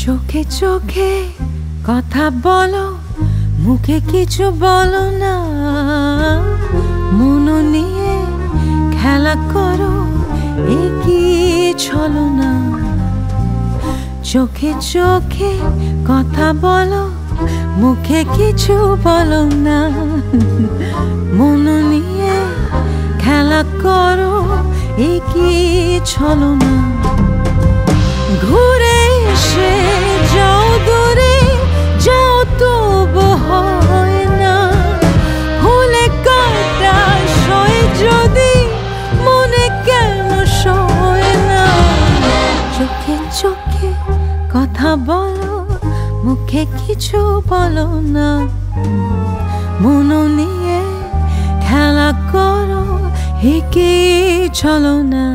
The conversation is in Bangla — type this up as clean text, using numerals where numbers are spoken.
চোখে চোখে কথা বলো, মুখে কিছু বলো না। মন নিয়ে খেলা করো, কি ছলো না। চোখে চোখে কথা বলো, মুখে কিছু বলো না। মন নিয়ে খেলা করো, কি ছলো না। ঘুরে এসে যাও দূরে, যাও তবু হয় না। হলে কাটা সয় যদি, মনে কেন সয় না। চোখে চোখে কথা বলো, মুখে কিছু বলো না। মন নিয়ে খেলা করো, কি ছলো না।